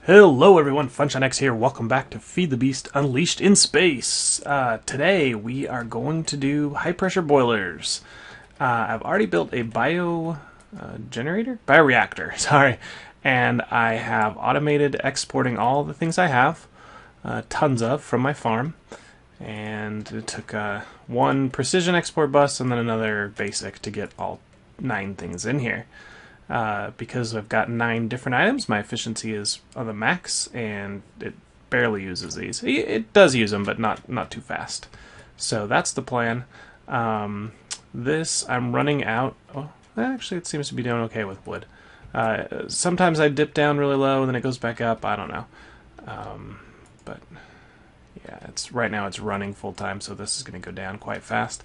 Hello everyone, FunshineX here. Welcome back to Feed the Beast Unleashed in Space. Today we are going to do high pressure boilers. I've already built a bioreactor, sorry, and I have automated exporting all the things I have, tons of, from my farm. And it took one precision export bus and then another basic to get all 9 things in here. Because I've got 9 different items, my efficiency is on the max, and it barely uses these. It does use them, but not too fast. So that's the plan. This, I'm running out. Oh, actually, it seems to be doing okay with wood. Sometimes I dip down really low, and then it goes back up. I don't know. But yeah, right now it's running full time, so this is going to go down quite fast.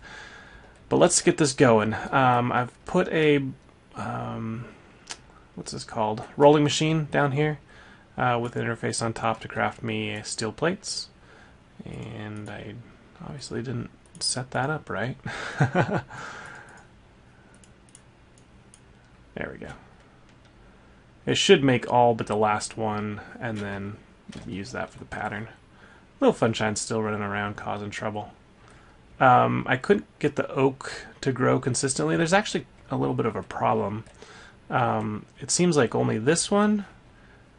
But let's get this going. I've put a what's this called? Rolling machine down here with an interface on top to craft me steel plates. And I obviously didn't set that up right. There we go. It should make all but the last one and then use that for the pattern. Little Funshine's still running around causing trouble. I couldn't get the oak to grow consistently. There's actually a little bit of a problem. It seems like only this one,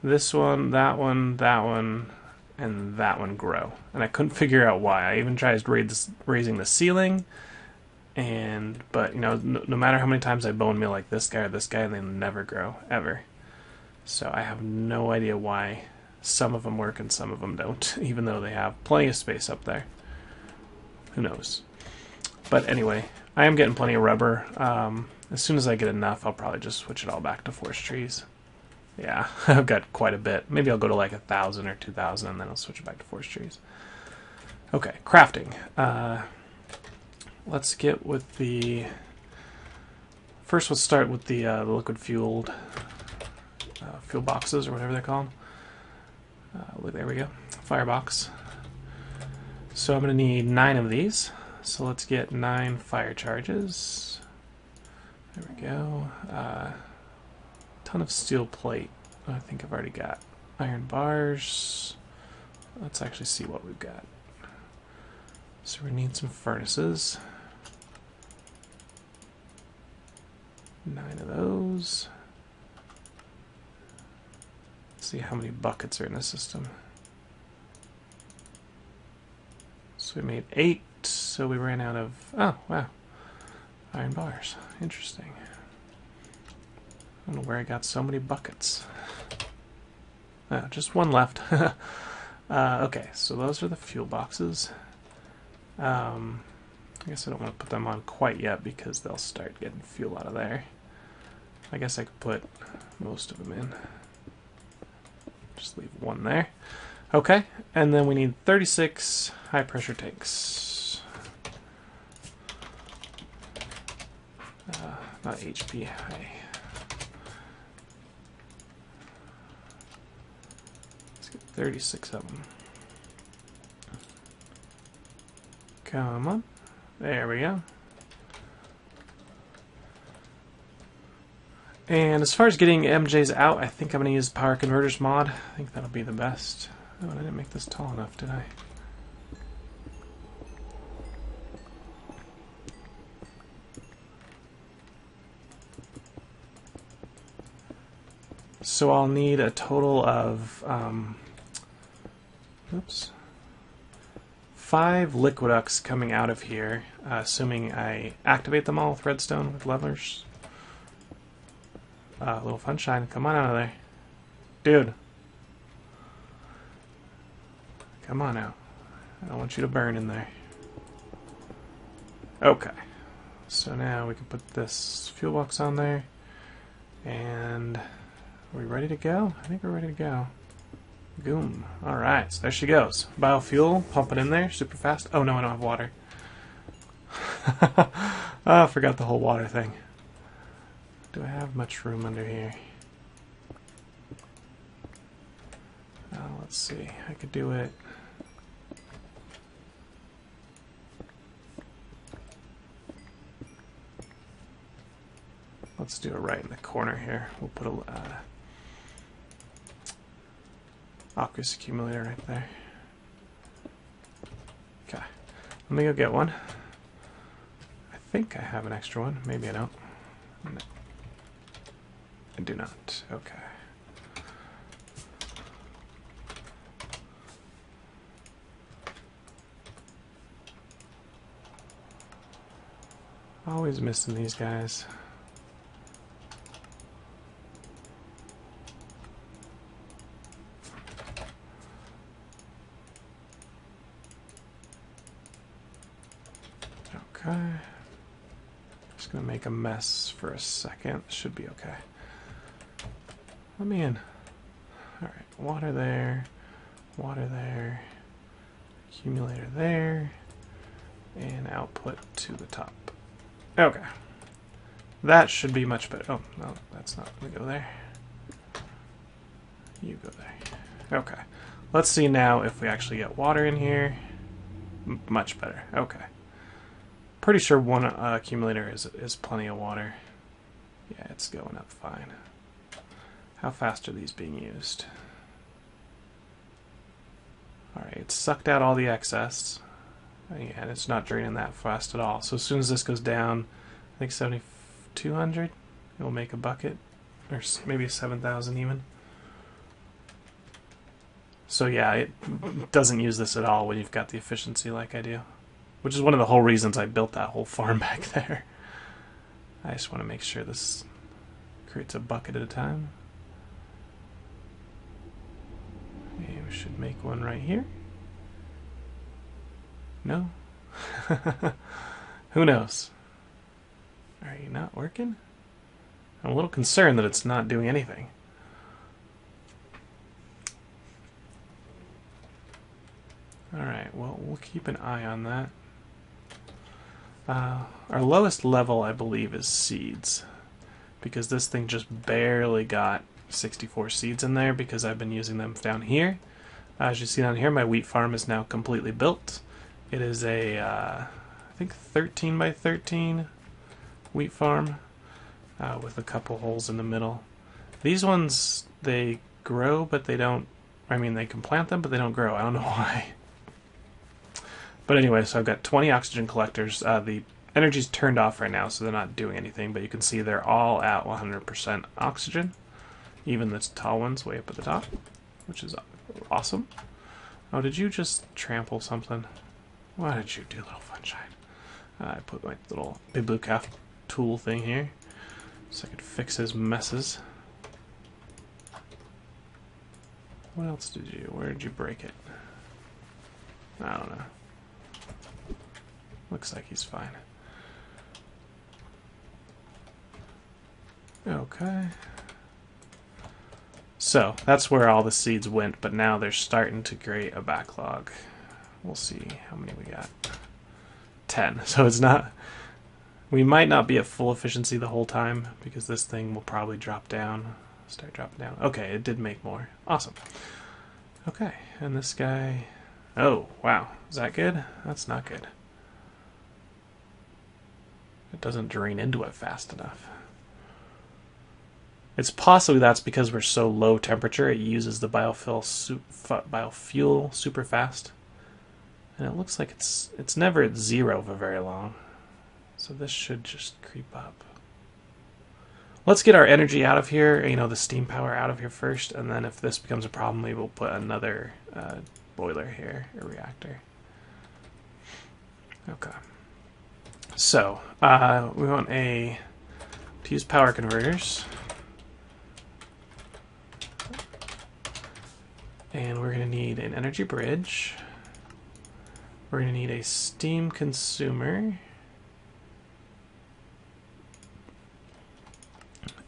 that one, and that one grow. And I couldn't figure out why. I even tried raising the ceiling, but you know, no matter how many times I bone meal like this guy or this guy, they never grow, ever. So I have no idea why some of them work and some of them don't, even though they have plenty of space up there. Who knows? But anyway, I am getting plenty of rubber. As soon as I get enough, I'll probably just switch it all back to forest trees. Yeah, I've got quite a bit. Maybe I'll go to like 1,000 or 2,000 and then I'll switch it back to forest trees. Okay, crafting. Let's get with the... First, let's start with the liquid fueled fuel boxes, or whatever they're called. There we go. Firebox. So I'm going to need 9 of these. So let's get 9 fire charges. There we go. Ton of steel plate. I think I've already got iron bars. Let's actually see what we've got. So we need some furnaces. 9 of those. Let's see how many buckets are in the system. So we made 8, so we ran out of... Oh, wow. Iron bars. Interesting. I don't know where I got so many buckets. Oh, just one left. Okay, so those are the fuel boxes. I guess I don't want to put them on quite yet because they'll start getting fuel out of there. I guess I could put most of them in. Just leave one there. Okay, and then we need 36 high pressure tanks. Not HP, high. Let's get 36 of them. Come on. There we go. And as far as getting MJs out, I think I'm going to use Power Converters mod. I think that'll be the best. Oh, I didn't make this tall enough, did I? So I'll need a total of 5 liquiducts coming out of here, assuming I activate them all with redstone with levers. Little Funshine, come on out of there. Dude. Come on out. I don't want you to burn in there. Okay. So now we can put this fuel box on there. And are we ready to go? I think we're ready to go. Boom. Alright, so there she goes. Biofuel, pump it in there super fast. Oh no, I don't have water. Oh, I forgot the whole water thing. Do I have much room under here? Let's see. I could do it. Let's do it right in the corner here. We'll put a aqueous accumulator right there. Okay, let me go get one. I think I have an extra one. Maybe I don't. No. I do not. Okay. Always missing these guys. Okay. Just gonna make a mess for a second. Should be okay. Let me in. Alright, water there, accumulator there, and output to the top. Okay. That should be much better. Oh, no, that's not gonna go there. You go there. Okay. Let's see now if we actually get water in here. Much better. Okay. Pretty sure one accumulator is plenty of water. Yeah, it's going up fine. How fast are these being used? Alright, it's sucked out all the excess. And it's not draining that fast at all. So as soon as this goes down, I think 7,200, it'll make a bucket. Or maybe 7,000 even. So yeah, it doesn't use this at all when you've got the efficiency like I do. Which is one of the whole reasons I built that whole farm back there. I just want to make sure this creates a bucket at a time. Okay, we should make one right here. No? Who knows? Are you not working? I'm a little concerned that it's not doing anything. Alright, well, we'll keep an eye on that. Our lowest level, I believe, is seeds. Because this thing just barely got 64 seeds in there because I've been using them down here. As you see down here, my wheat farm is now completely built. It is a, I think 13 by 13 wheat farm with a couple holes in the middle. These ones, they grow, but they don't, I mean, they can plant them, but they don't grow. I don't know why. But anyway, so I've got 20 oxygen collectors. The energy's turned off right now, so they're not doing anything, but you can see they're all at 100% oxygen. Even the tall ones way up at the top, which is awesome. Oh, did you just trample something? What did you do, little Funshine? I put my little bibliocraft tool thing here so I could fix his messes. What else did you... Where did you break it? I don't know. Looks like he's fine. Okay. So, that's where all the seeds went, but now they're starting to create a backlog. We'll see how many we got. 10. So it's not... We might not be at full efficiency the whole time, because this thing will probably drop down. Start dropping down. Okay, it did make more. Awesome. Okay, and this guy... Oh, wow. Is that good? That's not good. It doesn't drain into it fast enough. It's possibly that's because we're so low temperature, it uses the biofuel super fast. And it looks like it's never at 0 for very long. So this should just creep up. Let's get our energy out of here, you know, the steam power out of here first, and then if this becomes a problem, maybe we'll put another boiler here, a reactor. Okay. So, we want to use power converters. And we're going to need an energy bridge. We're going to need a steam consumer.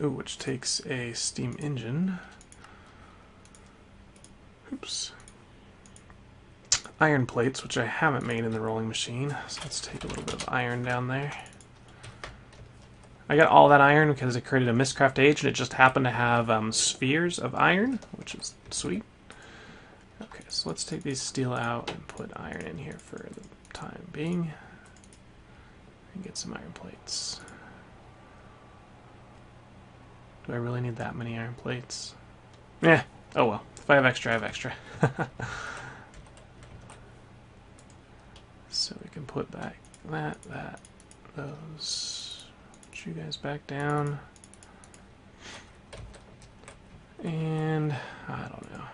Ooh, which takes a steam engine. Oops. Iron plates, which I haven't made in the rolling machine. So let's take a little bit of iron down there. I got all that iron because I created a Mistcraft Age and it just happened to have spheres of iron, which is sweet. Okay, so let's take these steel out and put iron in here for the time being. And get some iron plates. Do I really need that many iron plates? Eh, oh well. If I have extra, I have extra. So we can put back those. Put you guys back down. And I don't know.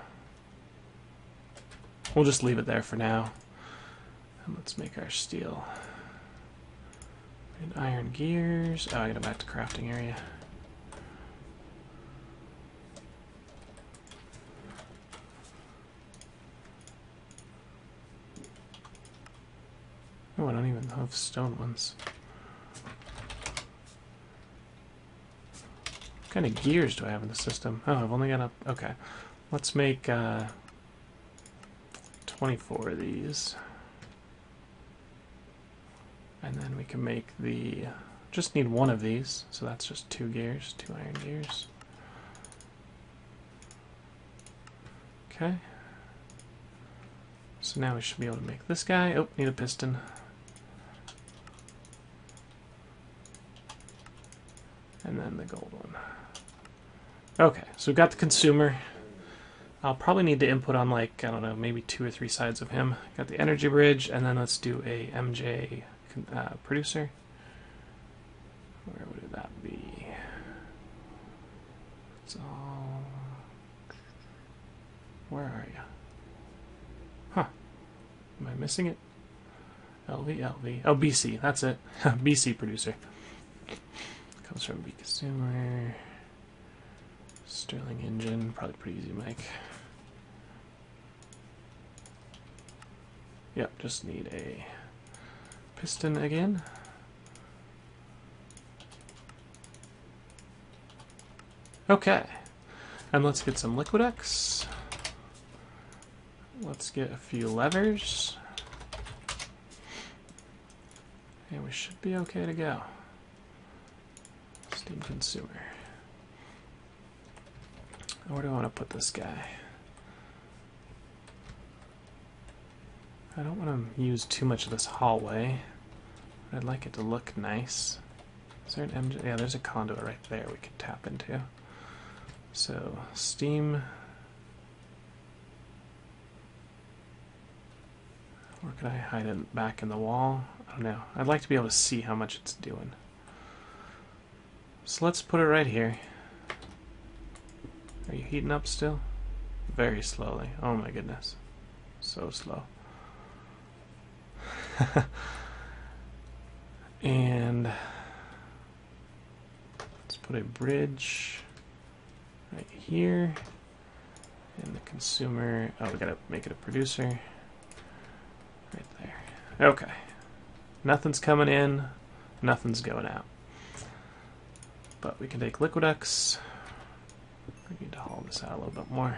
We'll just leave it there for now. And let's make our steel. And iron gears. Oh, I gotta go back to crafting area. Oh, I don't even have stone ones. What kind of gears do I have in the system? Oh, I've only got up. Okay. Let's make 24 of these. And then we can make the... Just need one of these, so that's just 2 gears, 2 iron gears. Okay. So now we should be able to make this guy. Oh, need a piston. And then the gold one. Okay, so we've got the consumer. I'll probably need to input on, like, I don't know, maybe 2 or 3 sides of him. Got the energy bridge, and then let's do a MJ producer. Where would that be? It's all... Where are you? Huh. Am I missing it? LV. Oh, BC. That's it. BC producer. Comes from B consumer. Sterling engine. Probably pretty easy to make. Yep, just need a piston again. Okay. And let's get some Liquidex. Let's get a few levers. And we should be okay to go. Steam consumer. Where do I want to put this guy? I don't want to use too much of this hallway. But I'd like it to look nice. Is there an MJ? Yeah, there's a conduit right there we could tap into. So, steam. Or could I hide it back in the wall? I don't know. I'd like to be able to see how much it's doing. So let's put it right here. Are you heating up still? Very slowly. Oh my goodness. So slow. And let's put a bridge right here. And the consumer, oh, we gotta make it a producer. Right there. Okay. Nothing's coming in, nothing's going out. But we can take Liquidex. We need to haul this out a little bit more.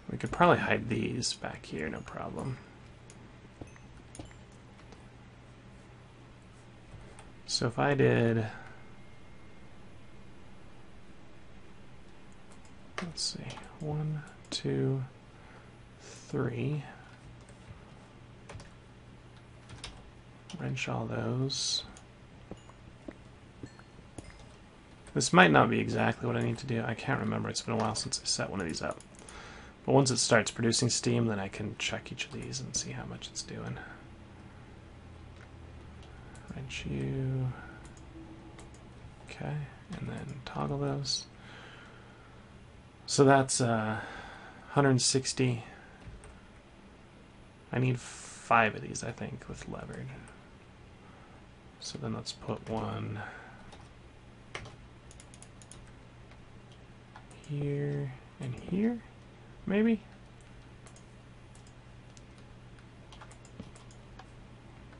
We could probably hide these back here, no problem. So if I did, let's see, 1, 2, 3. Wrench all those. This might not be exactly what I need to do. I can't remember. It's been a while since I set one of these up. But once it starts producing steam, then I can check each of these and see how much it's doing. Wrench you. Okay, and then toggle those. So that's 160. I need 5 of these, I think, with levered. So then let's put one here and here, maybe?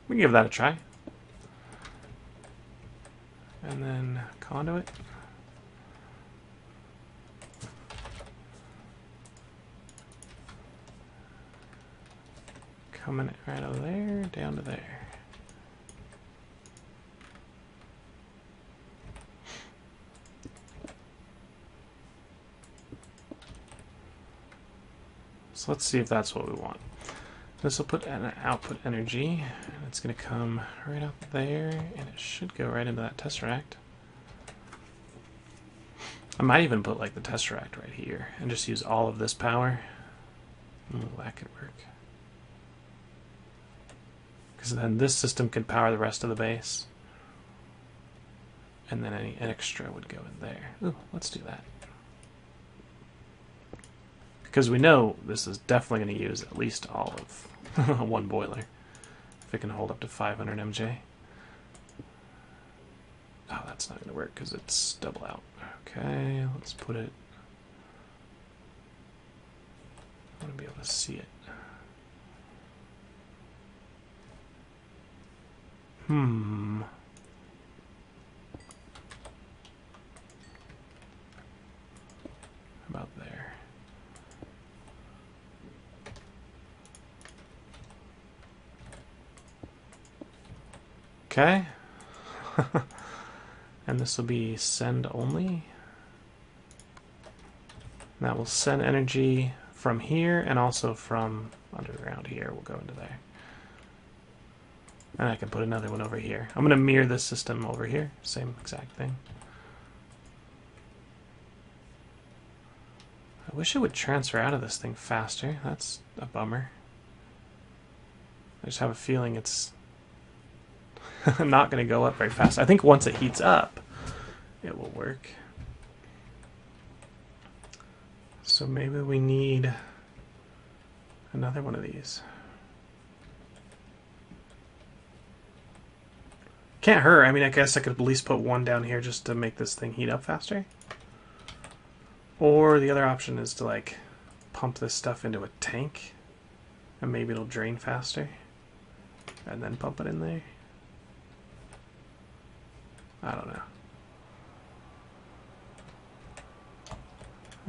We can give that a try. And then conduit. Coming right over there, down to there. So let's see if that's what we want. This will put an output energy, and it's going to come right up there, and it should go right into that tesseract. I might even put like the tesseract right here and just use all of this power. Ooh, that could work. Because then this system could power the rest of the base. And then any extra would go in there. Ooh, let's do that. Because we know this is definitely going to use at least all of one boiler. If it can hold up to 500 MJ. Oh, that's not going to work because it's double out. Okay, let's put it... I want to be able to see it. About there. Okay. And this will be send only. And that will send energy from here and also from underground here. We'll go into there. And I can put another one over here. I'm going to mirror this system over here. Same exact thing. I wish it would transfer out of this thing faster. That's a bummer. I just have a feeling it's not going to go up very fast. I think once it heats up, it will work. So maybe we need another one of these. Can't hurt. I mean, I guess I could at least put one down here just to make this thing heat up faster. Or the other option is to like pump this stuff into a tank and maybe it'll drain faster and then pump it in there. I don't know.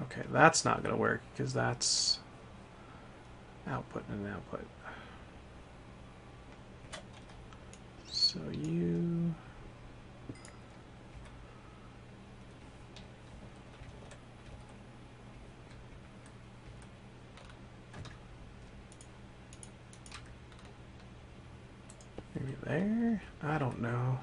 Okay, that's not going to work because that's output and an output. So you... maybe there? I don't know.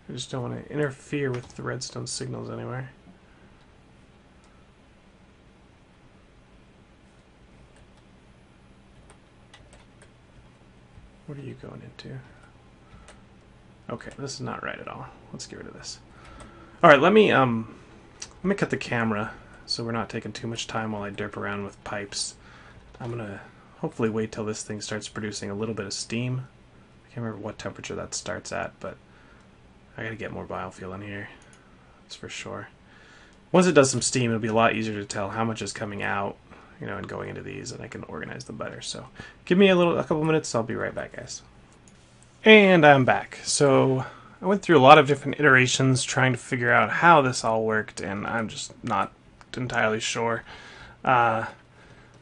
I just don't want to interfere with the redstone signals anywhere. What are you going into? Okay, this is not right at all. Let's get rid of this. All right, let me cut the camera so we're not taking too much time while I derp around with pipes. I'm gonna hopefully wait till this thing starts producing a little bit of steam. I can't remember what temperature that starts at, but I gotta get more biofuel in here. That's for sure. Once it does some steam, it'll be a lot easier to tell how much is coming out, you know, and going into these, and I can organize them better. So give me a couple minutes. I'll be right back, guys. And I'm back. So I went through a lot of different iterations trying to figure out how this all worked, and I'm just not entirely sure. The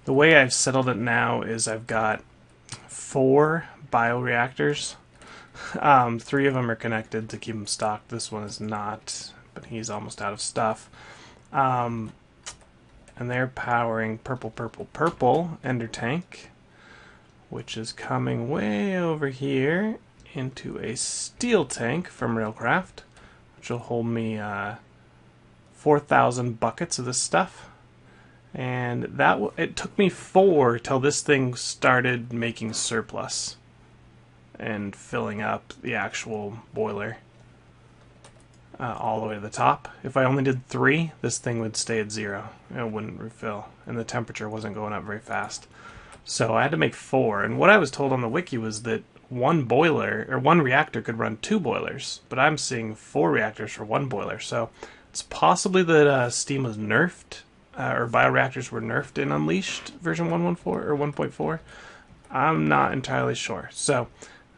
way I've settled it now is I've got 4 bioreactors. 3 of them are connected to keep them stocked. This one is not, but he's almost out of stuff. And they're powering purple Ender Tank, which is coming way over here into a steel tank from Railcraft, which will hold me 4,000 buckets of this stuff. And that it took me 4 till this thing started making surplus and filling up the actual boiler all the way to the top. If I only did 3, this thing would stay at 0. It wouldn't refill, and the temperature wasn't going up very fast. So I had to make 4, and what I was told on the wiki was that one boiler, or one reactor could run 2 boilers, but I'm seeing 4 reactors for 1 boiler, so it's possibly that steam was nerfed, or bioreactors were nerfed in Unleashed version 1.14 or 1.4. I'm not entirely sure. So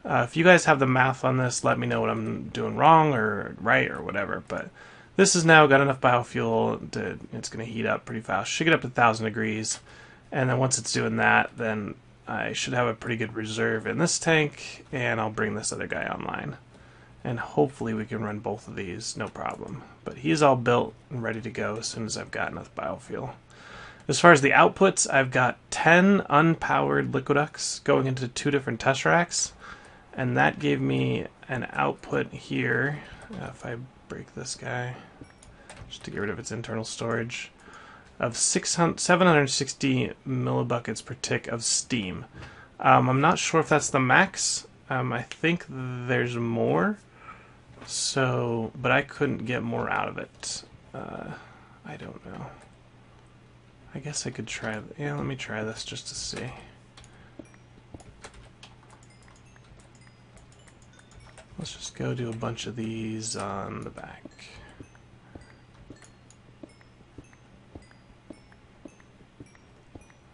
if you guys have the math on this, let me know what I'm doing wrong or right or whatever. But This has now got enough biofuel to, it's going to heat up pretty fast. Should get up to 1,000 degrees. And then once it's doing that, then I should have a pretty good reserve in this tank, and I'll bring this other guy online. And hopefully we can run both of these, no problem. But he's all built and ready to go as soon as I've got enough biofuel. As far as the outputs, I've got 10 unpowered liquiducts going into 2 different tesseracts. And that gave me an output here. If I break this guy, just to get rid of its internal storage, of 760 millibuckets per tick of steam. I'm not sure if that's the max. I think there's more. So, but I couldn't get more out of it. I don't know. I guess I could try. Yeah, let me try this just to see. Let's just go do a bunch of these on the back.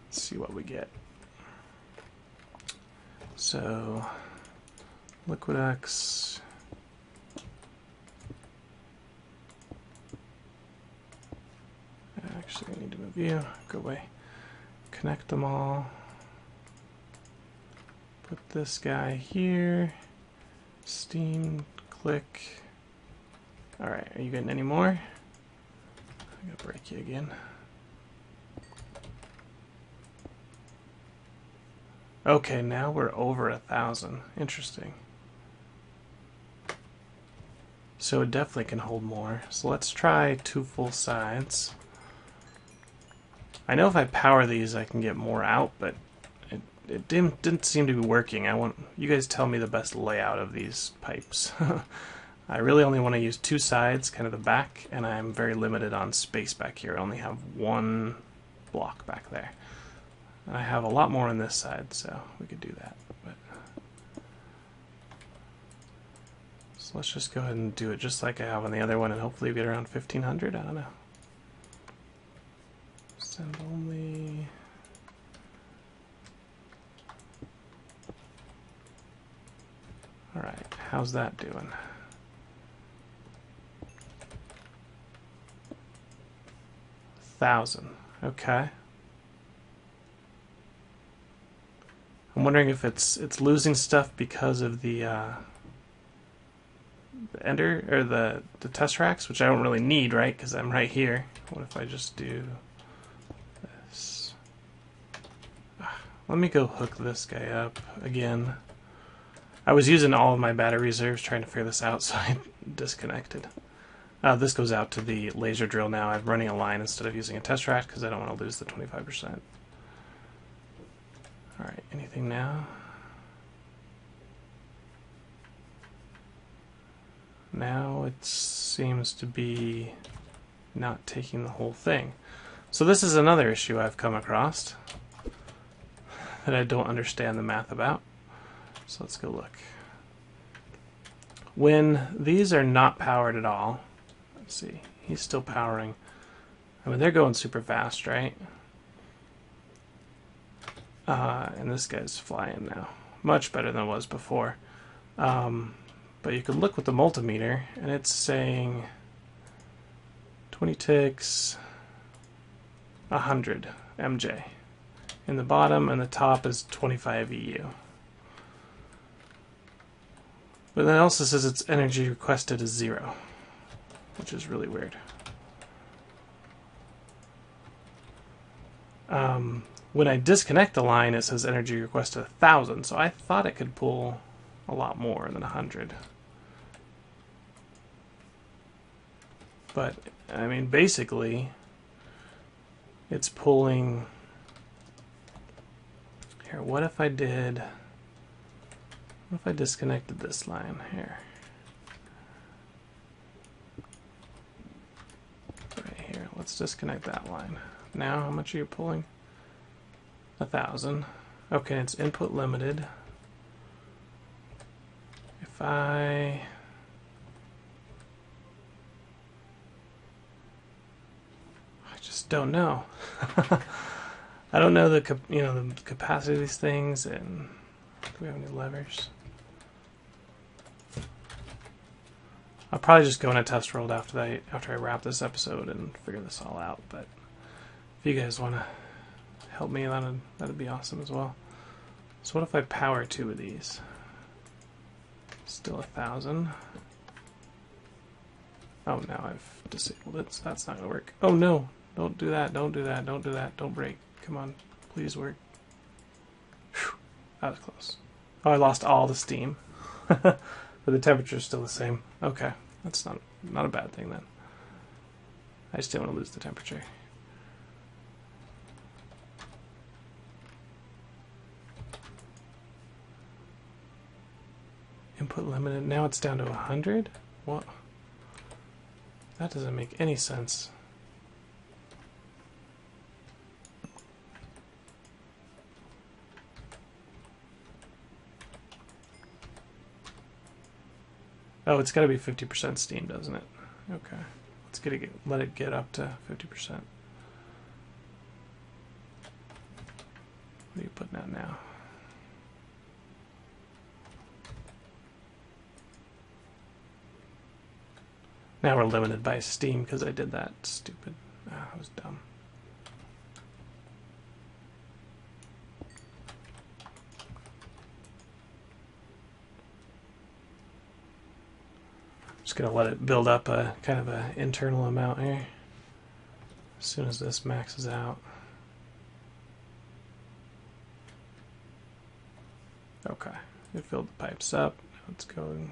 Let's see what we get. So, Liquidex. Actually, I need to move you. Go away. Connect them all. Put this guy here. Steam, click. Alright, are you getting any more? I'm gonna break you again. Okay, now we're over 1,000. Interesting. So it definitely can hold more. So let's try 2 full sides. I know if I power these I can get more out, but it didn't seem to be working. I want you guys tell me the best layout of these pipes. I really only want to use 2 sides, kind of the back, and I'm very limited on space back here. I only have 1 block back there. And I have a lot more on this side, so we could do that. But so let's just go ahead and do it just like I have on the other one, and hopefully we get around 1,500. I don't know. Send only. Alright, how's that doing? $1,000. Okay. I'm wondering if it's losing stuff because of the ender or the tesseracts, which I don't really need, right? Because I'm right here. What if I just do this? Let me go hook this guy up again. I was using all of my battery reserves trying to figure this out, so I disconnected. This goes out to the laser drill now. I'm running a line instead of using a tesseract because I don't want to lose the 25%. Alright, anything now? Now it seems to be not taking the whole thing. So this is another issue I've come across that I don't understand the math about. So let's go look. When these are not powered at all, let's see, he's still powering. I mean, they're going super fast, right? And this guy's flying now. Much better than it was before. But you can look with the multimeter, and it's saying 20 ticks, 100 MJ. In the bottom and the top is 25 EU. But then it also says its energy requested is 0, which is really weird. When I disconnect the line, it says energy requested 1,000, so I thought it could pull a lot more than 100. But, I mean, basically, it's pulling... Here, what if I did... What if I disconnected this line here? Right here, let's disconnect that line. Now, how much are you pulling? 1,000. Okay, it's input limited. If I just don't know. I don't know the capacity of these things, and do we have any levers? I'll probably just go in a test world after I wrap this episode and figure this all out. But if you guys want to help me, that'd be awesome as well. So what if I power 2 of these? Still 1,000. Oh, now I've disabled it, so that's not gonna work. Oh no! Don't do that! Don't do that! Don't do that! Don't break! Come on, please work. Whew. That was close. Oh, I lost all the steam. But the temperature's still the same. Okay, that's not a bad thing then. I just didn't want to lose the temperature. Input limited. Now it's down to 100? What? That doesn't make any sense. Oh, it's got to be 50% steam, doesn't it? Okay. Let it get up to 50%. What are you putting out now? Now we're limited by steam because I did that stupid. That was dumb. Just gonna let it build up a kind of an internal amount here. As soon as this maxes out. Okay, it filled the pipes up. Now it's going.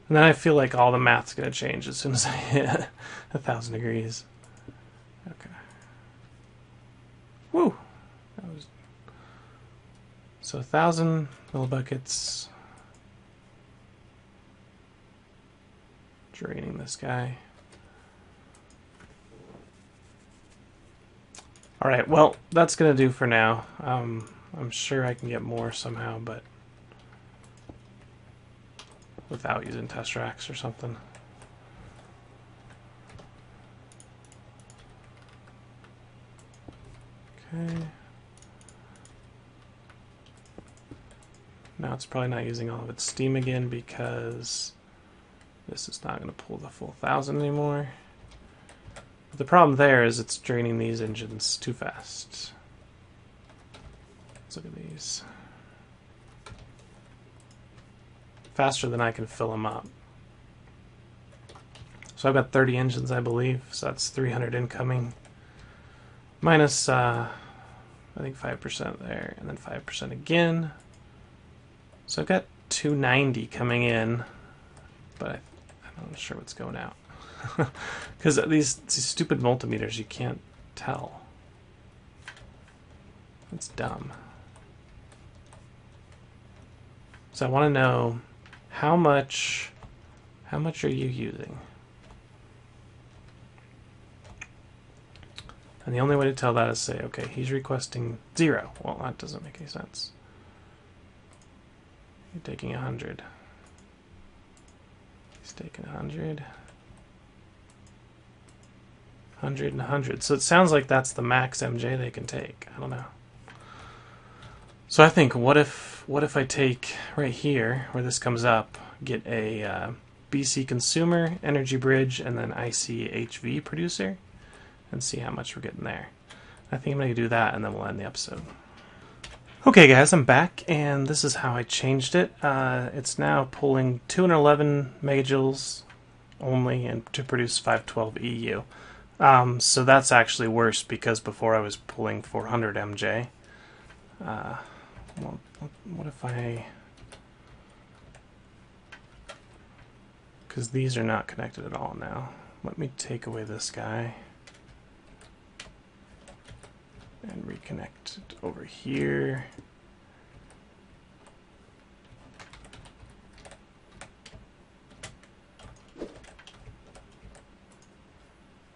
And then I feel like all the math's gonna change as soon as I hit 1,000 degrees. Okay. Woo! That was so 1,000 millibuckets. Draining this guy. Alright, well, that's going to do for now. I'm sure I can get more somehow, but without using test racks or something. Okay. Now it's probably not using all of its steam again because this is not going to pull the full 1,000 anymore. But the problem there is it's draining these engines too fast. Let's look at these. Faster than I can fill them up. So I've got 30 engines, I believe. So that's 300 incoming. Minus, I think 5% there. And then 5% again. So I've got 290 coming in. But I'm not sure what's going out. Because these stupid multimeters, you can't tell. It's dumb. So I want to know how much are you using? And the only way to tell that is say, okay, he's requesting 0. Well, that doesn't make any sense. You're taking 100. He's taking 100. 100 and 100. So it sounds like that's the max MJ they can take. I don't know. So I think, what if I take right here, where this comes up, get a BC consumer, energy bridge, and then ICHV producer, and see how much we're getting there. I think I'm going to do that, and then we'll end the episode. Okay guys, I'm back, and this is how I changed it. It's now pulling 211 megajoules only and to produce 512 EU. So that's actually worse because before I was pulling 400 MJ. Well, what if I... Because these are not connected at all now. Let me take away this guy and reconnect it over here.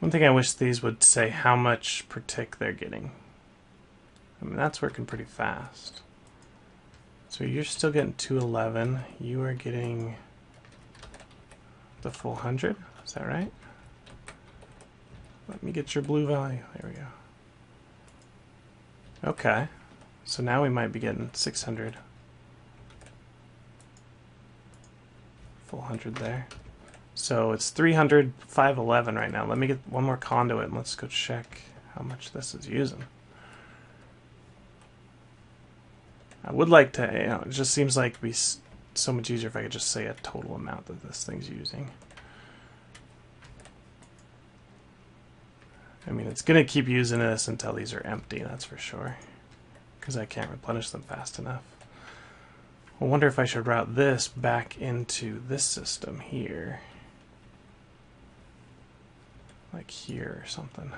One thing I wish these would say how much per tick they're getting. I mean, that's working pretty fast. So you're still getting 211. You are getting the full 100. Is that right? Let me get your blue value. There we go. Okay. So now we might be getting 600. full 100 there. So it's 300, 511 right now. Let me get one more conduit and let's go check how much this is using. I would like to, it just seems like it'd be so much easier if I could just say a total amount that this thing's using. I mean, it's going to keep using this until these are empty, that's for sure. Because I can't replenish them fast enough. I wonder if I should route this back into this system here. Like here or something.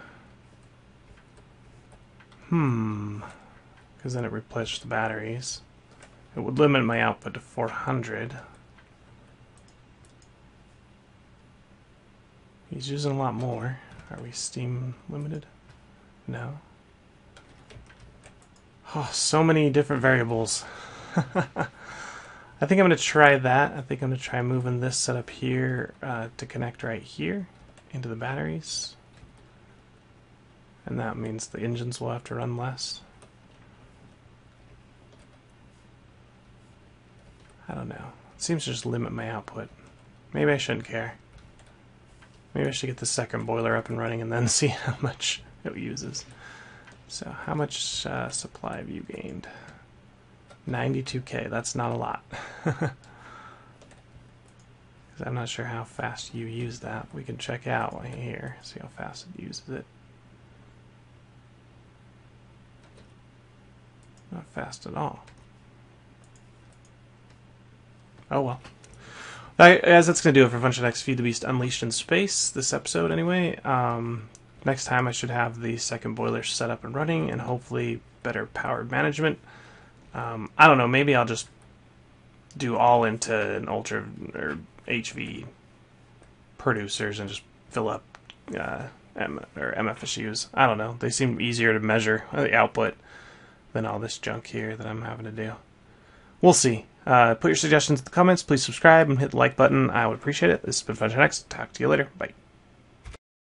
Because then it replenishes the batteries. It would limit my output to 400. He's using a lot more. Are we steam limited? No. Oh, so many different variables. I think I'm going to try that. I think I'm going to try moving this setup here to connect right here into the batteries. And that means the engines will have to run less. I don't know. It seems to just limit my output. Maybe I shouldn't care. Maybe I should get the second boiler up and running and then see how much it uses. So how much supply have you gained? 92k. That's not a lot. Because I'm not sure how fast you use that. We can check out while you're here. See how fast it uses it. Not fast at all. Oh well. As that's going to do it for FunshineX Feed the Beast Unleashed in Space, this episode anyway. Next time I should have the second boiler set up and running and hopefully better power management. I don't know, maybe I'll just do all into an Ultra or HV producers and just fill up MFSUs. I don't know, they seem easier to measure the output than all this junk here that I'm having to do. We'll see. Put your suggestions in the comments. Please subscribe and hit the like button. I would appreciate it. This has been FunshineX. Talk to you later. Bye.